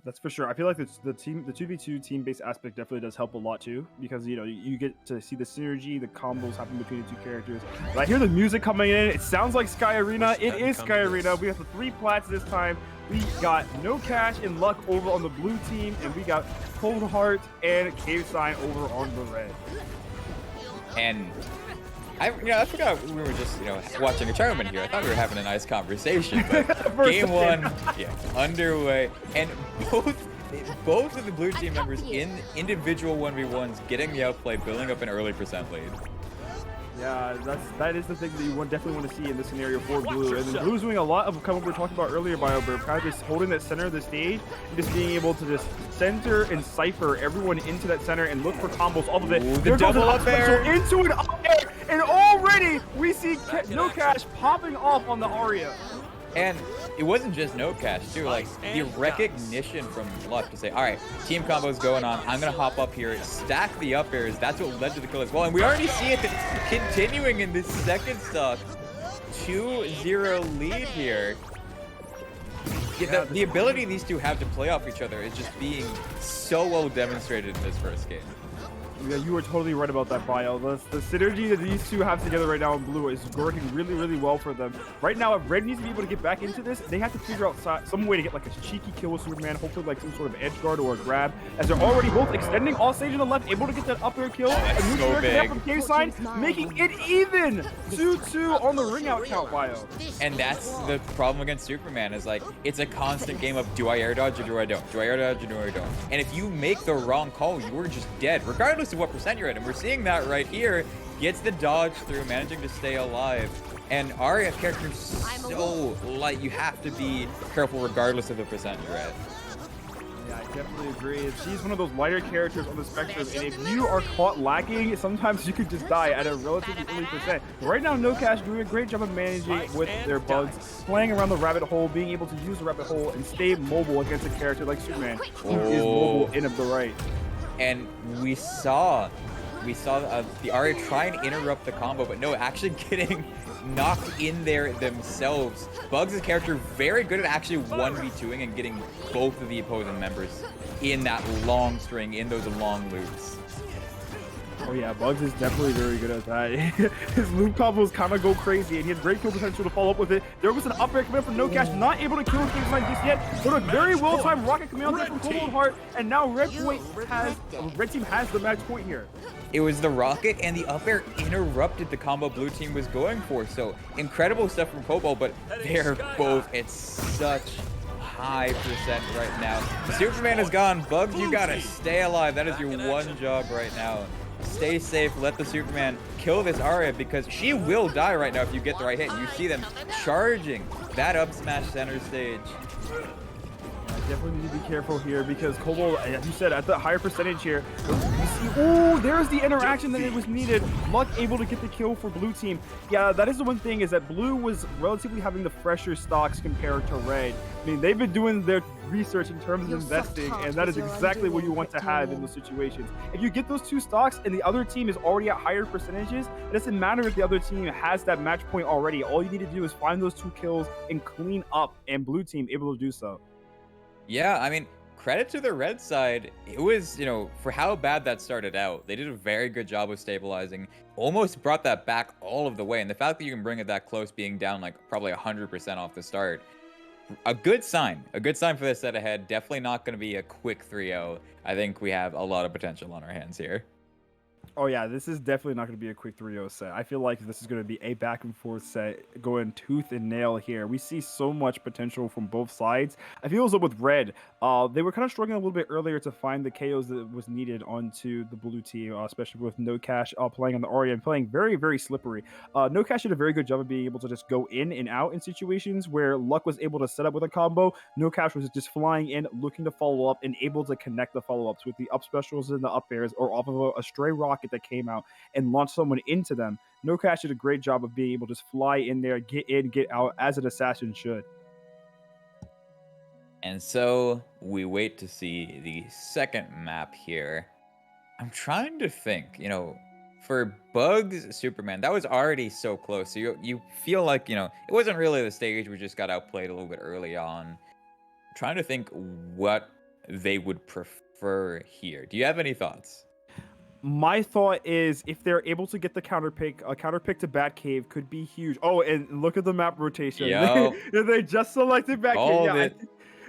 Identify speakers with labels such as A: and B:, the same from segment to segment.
A: That's for sure. I feel like the 2v2 team-based aspect definitely does help a lot too, because you get to see the synergy, the combos happening between the two characters. But I hear the music coming in. It sounds like Sky Arena. It is Sky Arena. We have the 3 plats this time. We got NoCash and Luck over on the blue team, and we got KoboldHeart and Cave Sign over on the red.
B: And I forgot we were just, watching a tournament here. I thought we were having a nice conversation, but game 1, underway, and both of the blue team members in individual 1v1s getting the outplay, building up an early percent lead.
A: Yeah, that is the thing that you definitely want to see in this scenario for blue. And then blue's doing a lot of kind of what we were talking about earlier, BioBurb, kind of just holding that center of the stage and just being able to just center and cipher everyone into that center and look for combos off of it.
B: Ooh, the double up air
A: into an up air, and already we see NoCash popping off on the Arya.
B: And it wasn't just NoCash too, like the recognition from Luck to say, all right, team combo's going on, I'm gonna hop up here, stack the up airs. That's what led to the kill as well. And we already see it continuing in this second stock. 2-0 lead here. Yeah, the ability these two have to play off each other is just being so well demonstrated in this first game.
A: Yeah, you were totally right about that, Bio. The synergy that these two have together right now in blue is working really, really well for them. Right now, if red needs to be able to get back into this, they have to figure out some way to get like a cheeky kill with Superman, hopefully like some sort of edge guard or a grab, as they're already both extending all stage on the left, able to get that up air kill.
B: That's so big.
A: From Cave Sign, making it even 2-2 on the ring out count, Bio.
B: And that's the problem against Superman, is like, it's a constant game of, do I air dodge or do I don't? Do I air dodge or do I don't? And if you make the wrong call, you're just dead, regardless of what percent you're at. And we're seeing that right here. Gets the dodge through, managing to stay alive. And Arya character's so light, you have to be careful regardless of the percent you're at.
A: Yeah, I definitely agree. She's one of those lighter characters on the spectrum, and if you are caught lacking, sometimes you could just die at a relatively early percent. But right now, NoCash doing a great job of managing with their bugs, playing around the rabbit hole, being able to use the rabbit hole and stay mobile against a character like Superman, who is mobile in the right.
B: And we saw the Arya try and interrupt the combo, but no, actually getting knocked in there themselves. Bugs' character very good at actually 1v2ing and getting both of the opposing members in that long string, in those long loops.
A: Oh yeah, Bugs is definitely very good at that. His loop combos kind of go crazy, and he has great kill potential to follow up with it. There was an up air coming up from NoCash, not able to kill Cave Sign just yet, but a very well-timed rocket command from KoboldHeart, and now red team has the match point here.
B: It was the rocket, and the up air interrupted the combo blue team was going for. So incredible stuff from Kobold, but they're both at such high percent right now. Superman is gone. Bugs, you gotta stay alive. That is your one job right now. Stay safe, let the Superman kill this Arya, because she will die right now if you get the right hit. You see them charging that up smash center stage.
A: Definitely need to be careful here, because Kobold, as you said, at the higher percentage here, you see, oh, there's the interaction that it was needed. Luck able to get the kill for blue team. Yeah, that is the one thing, is that blue was relatively having the fresher stocks compared to red. I mean, they've been doing their research in terms of investing, and that is exactly what you want to have in those situations. If you get those two stocks and the other team is already at higher percentages, it doesn't matter if the other team has that match point already. All you need to do is find those 2 kills and clean up, and blue team able to do so.
B: Yeah, I mean, credit to the red side. It was, for how bad that started out, they did a very good job of stabilizing, almost brought that back all of the way. And the fact that you can bring it that close, being down like probably 100% off the start, a good sign for this set ahead. Definitely not going to be a quick 3-0. I think we have a lot of potential on our hands here.
A: Oh yeah, this is definitely not going to be a quick 3-0 set. I feel like this is going to be a back and forth set going tooth and nail here. We see so much potential from both sides. I feel as though with red, they were kind of struggling a little bit earlier to find the KOs that was needed onto the blue team, especially with NoCash playing on the Arya and playing very, very slippery. NoCash did a very good job of being able to just go in and out in situations where Luck was able to set up with a combo. NoCash was just flying in, looking to follow up, and able to connect the follow-ups with the up specials and the up airs, or off of a stray rocket that came out and launched someone into them. NoCash did a great job of being able to just fly in there, get in, get out, as an assassin should.
B: And so we wait to see the second map here. I'm trying to think, for Bugs Superman, that was already so close. So you feel like, it wasn't really the stage. We just got outplayed a little bit early on. I'm trying to think what they would prefer here. Do you have any thoughts?
A: My thought is if they're able to get the counter pick, a counter pick to Batcave could be huge. Oh, and look at the map rotation.
B: Yo,
A: They just selected Batcave.
B: called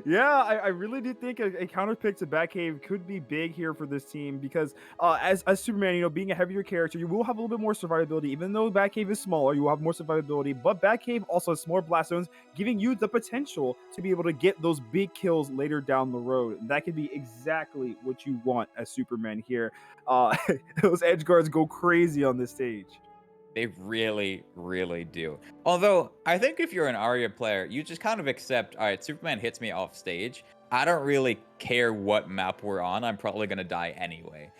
A: Yeah,
B: it.
A: I really do think a counter pick to Batcave could be big here for this team because as Superman, being a heavier character, you will have a little bit more survivability. Even though Batcave is smaller, you will have more survivability. But Batcave also has more blast zones, giving you the potential to be able to get those big kills later down the road. That could be exactly what you want as Superman here. Those edge guards go crazy on this stage.
B: They really, really do. Although, I think if you're an Arya player, you just kind of accept, all right, Superman hits me off stage. I don't really care what map we're on. I'm probably going to die anyway.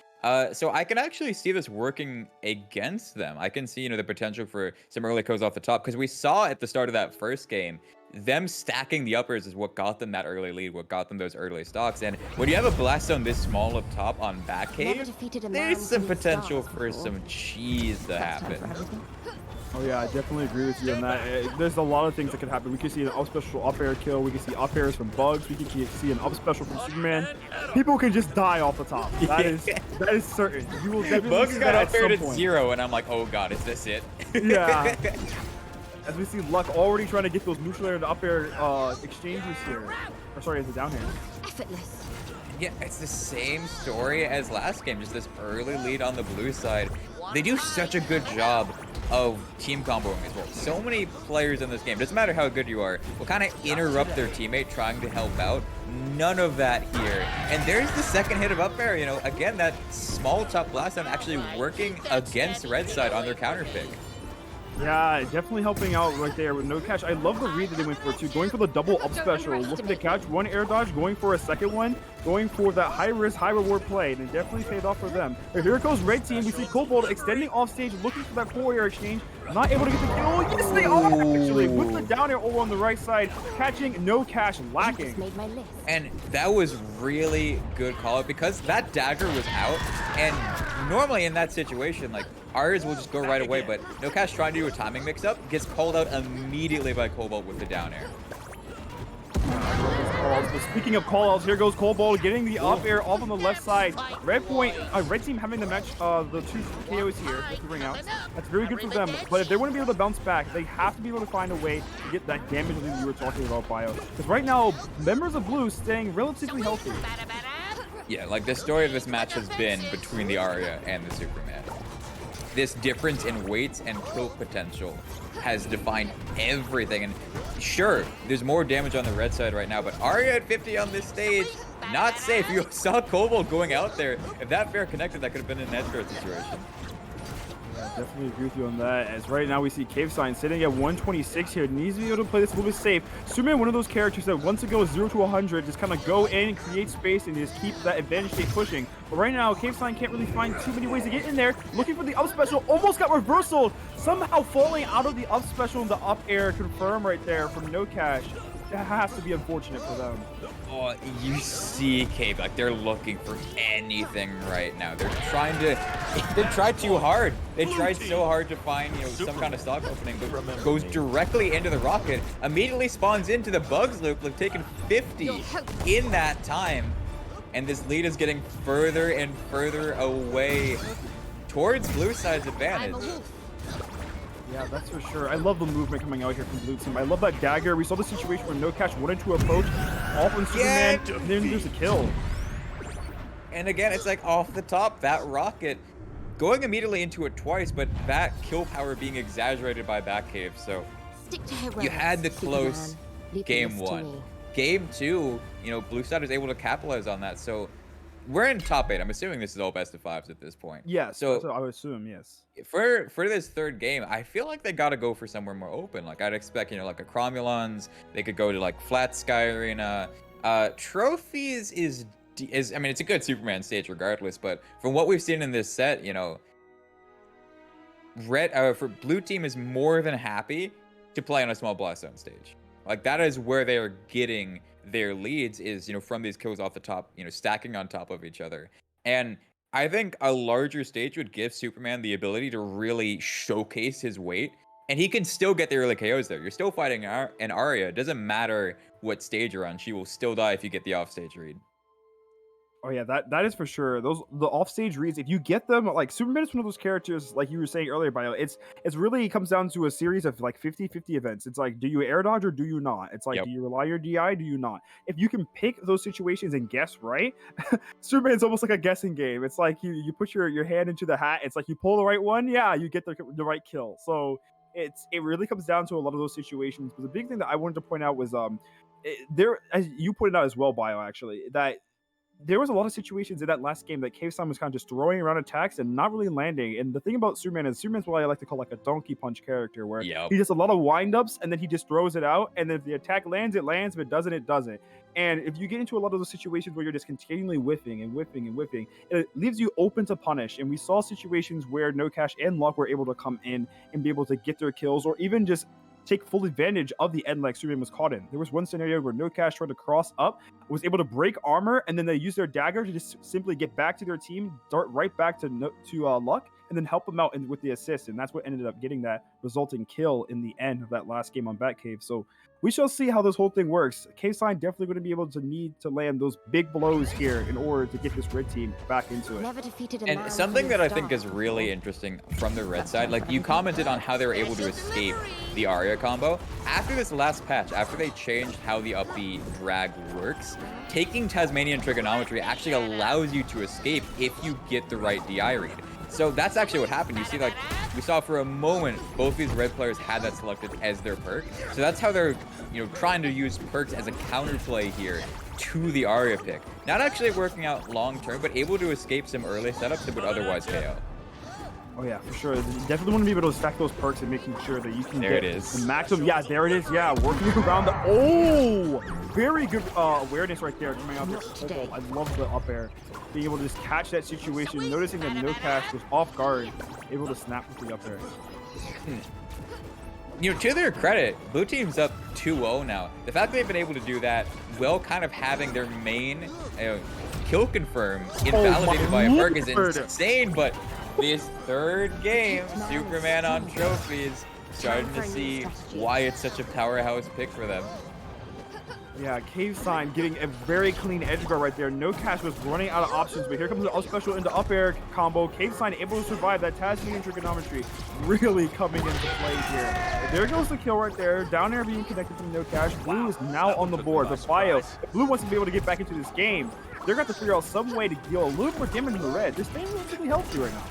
B: So I can actually see this working against them. I can see, the potential for some early kills off the top, because we saw at the start of that first game, them stacking the uppers is what got them that early lead, what got them those early stocks. And when you have a blast zone this small up top on Batcave, there's some potential for some cheese to happen.
A: Oh yeah, I definitely agree with you on that. There's a lot of things that could happen. We could see an up special up air kill. We could see up airs from Bugs. We could see an up special from Superman. People can just die off the top. That is certain. You will definitely
B: Bugs
A: see
B: got
A: that
B: up aired
A: at
B: at
A: some point.
B: 0, and I'm like, oh god, is this it?
A: Yeah. As we see Luck already trying to get those neutral air to up air exchanges here. Or sorry, it's a down hand.
C: Effortless.
B: Yeah, it's the same story as last game, just this early lead on the blue side. They do such a good job of team comboing as well. So many players in this game, doesn't matter how good you are, will kind of interrupt their teammate trying to help out. None of that here. And there's the second hit of up air, again, that small top blast zone actually working against red side on their counter pick.
A: Yeah, definitely helping out right there with NoCash. I love the read that they went for too. Going for the double up special, looking to catch one air dodge, going for a second one, going for that high risk, high reward play, and it definitely paid off for them. But here goes red team. We see Kobold extending off stage, looking for that 4-air exchange. Not able to get the kill. Yes, they are actually with the down air over on the right side, catching NoCash lacking.
B: And that was really good call out because that dagger was out. And normally in that situation, like Arya's will just go right away, but NoCash trying to do a timing mix-up gets called out immediately by Kobold with the down air.
A: But speaking of callouts, here goes Kobold getting the up air off on the left side. Red team having the match, the 2 KOs here to ring out. That's very good for them. But if they want to be able to bounce back, they have to be able to find a way to get that damage that you were talking about, Bio. Because right now, members of Blue staying relatively healthy.
B: Yeah, like the story of this match has been between the Arya and the Superman. This difference in weights and kill potential has defined everything. And sure, there's more damage on the red side right now, but Arya at 50 on this stage, not safe. You saw Kobold going out there. If that fair connected, that could have been an edge guard situation.
A: Yeah, definitely agree with you on that. As right now we see Cave Sign sitting at 126 here. Needs to be able to play this a little bit safe. Superman, one of those characters that once it goes 0 to 100, just kind of go in, create space, and just keep that advantage state pushing. But right now, Cave Sign can't really find too many ways to get in there. Looking for the up special, almost got reversal. Somehow falling out of the up special and the up air confirm right there from NoCash. That has to be unfortunate for them.
B: Oh, you see Cave, like they're looking for anything right now. They tried too hard. They tried so hard to find, some kind of stock opening, but goes directly into the rocket, immediately spawns into the Bugs loop, like taking 50 in that time. And this lead is getting further and further away towards Blue Side's advantage.
A: Yeah, that's for sure. I love the movement coming out here from Blue Team. I love that dagger. We saw the situation where NoCash wanted to approach off on Superman, and then there's a kill.
B: And again, it's like off the top, that rocket going immediately into it twice, but that kill power being exaggerated by Batcave. So you had the close game 1. Game 2, Blue Side is able to capitalize on that. So we're in top 8. I'm assuming this is all best of 5s at this point.
A: Yes,
B: so
A: I would assume, yes.
B: For this third game, I feel like they got to go for somewhere more open. Like I'd expect, like a Cromulons. They could go to like Flat Sky Arena. Trophies is I mean, it's a good Superman stage regardless. But from what we've seen in this set, for Blue Team is more than happy to play on a small blast zone stage. Like that is where they are getting their leads is, from these kills off the top, stacking on top of each other. And I think a larger stage would give Superman the ability to really showcase his weight, and he can still get the early KOs there. You're still fighting an Arya. It doesn't matter what stage you're on. She will still die if you get the offstage read.
A: Oh yeah, that is for sure. The offstage reads, if you get them, like Superman is one of those characters, like you were saying earlier, Bio. It's really comes down to a series of like 50-50 events. It's like, do you air dodge or do you not? It's like, do
B: Yep.
A: you rely your DI? Do you not? If you can pick those situations and guess right, Superman's almost like a guessing game. It's like you put your hand into the hat. It's like you pull the right one, yeah, you get the right kill. So it really comes down to a lot of those situations. But the big thing that I wanted to point out was there, as you pointed out as well, Bio, actually, that there was a lot of situations in that last game that Cave-san was kind of just throwing around attacks and not really landing. And the thing about Superman is Superman's what I like to call like a donkey punch character, where
B: Yep.
A: he does a lot of wind-ups and then he just throws it out. And then if the attack lands, it lands. If it doesn't, it doesn't. And if you get into a lot of those situations where you're just continually whiffing and whiffing and whiffing, it leaves you open to punish. And we saw situations where NoCash and Luck were able to come in and be able to get their kills, or even just take full advantage of the end like Superman was caught in. There was one scenario where NoCash tried to cross up, was able to break armor, and then they used their dagger to just simply get back to their team, dart right back to Luck, and then help them out with the assist. And that's what ended up getting that resulting kill in the end of that last game on Batcave. So we shall see how this whole thing works. K-Sign definitely going to be able to need to land those big blows here in order to get this red team back into it.
B: And something that I think is really interesting from the red side, like you commented on how they were able to escape the Arya combo. After this last patch, after they changed how the up B drag works, taking Tasmanian trigonometry actually allows you to escape if you get the right DI read. So that's actually what happened. You see, like, we saw for a moment, both these red players had that selected as their perk. So that's how they're, trying to use perks as a counterplay here to the Arya pick. Not actually working out long term, but able to escape some early setups that would otherwise KO.
A: Oh yeah, for sure. Definitely want to be able to stack those perks and making sure that you can
B: There
A: get
B: it is.
A: the maximum. Yeah, there it is. Yeah, working around the. Oh, very good awareness right there coming out there. I love the up air. Being able to just catch that situation, noticing that NoCash was off guard, able to snap with the up air.
B: To their credit, blue team's up 2-0 now. The fact they've been able to do that while kind of having their main kill confirm invalidated by a perk is insane, but this third game, Superman on trophies, starting to see why it's such a powerhouse pick for them.
A: Yeah, Cave Sign getting a very clean edge guard right there. NoCash was running out of options, but here comes the up special into up air combo. Cave Sign able to survive that Tasmanian trigonometry, really coming into play here. But there goes the kill right there. Down air being connected from NoCash. Blue is now on the board. The Bio, Blue wants to be able to get back into this game. They're going to have to figure out some way to deal a little more damage in the red. They're staying relatively healthy right now.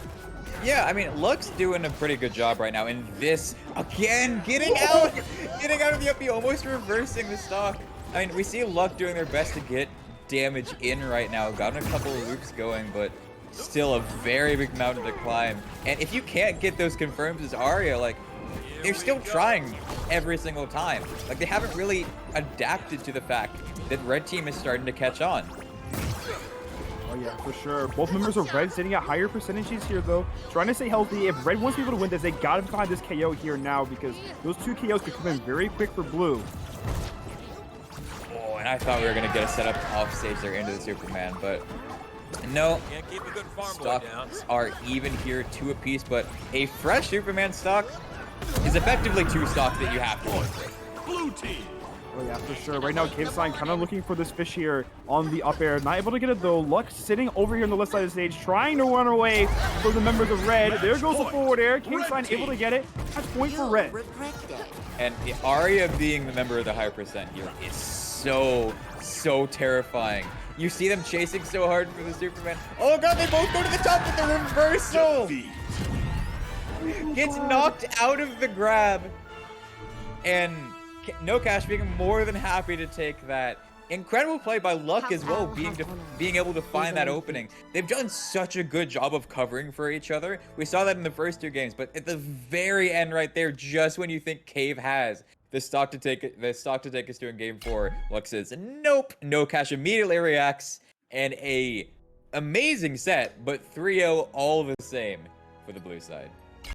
B: Yeah, I mean, Luck's doing a pretty good job right now. And this, again, getting out of the up B, almost reversing the stock. I mean, we see Luck doing their best to get damage in right now. Gotten a couple of loops going, but still a very big mountain to climb. And if you can't get those confirms as Arya, like, they're still trying every single time. Like, they haven't really adapted to the fact that red team is starting to catch on.
A: Oh yeah, for sure. Both members of red sitting at higher percentages here, though. Trying to stay healthy. If red wants to be able to win this, they got to find this KO here now, because those two KOs could come in very quick for blue.
B: And I thought we were going to get a setup off stage there into the Superman, but no. Stocks are even here, 2 apiece, but a fresh Superman stock is effectively 2 stocks that you have to work.
C: Blue team.
A: Oh yeah, for sure. Right now, Cave Sign kind of looking for this fish here on the up air. Not able to get it though. Luck sitting over here on the left side of the stage, trying to run away from the members of red. There goes the forward air. Cave Sign able to get it. That's point for red.
B: And the Arya being the member of the higher percent here is so terrifying. You see them chasing so hard for the Superman. Oh god, they both go to the top with the reversal. Gets knocked out of the grab. And NoCash being more than happy to take that. Incredible play by Luck as well, being able to find that opening. They've done such a good job of covering for each other. We saw that in the first 2 games, but at the very end right there, just when you think Cave has the stock to take us to in game 4, Luck says, nope. NoCash immediately reacts, and a amazing set, but 3-0 all the same for the blue side.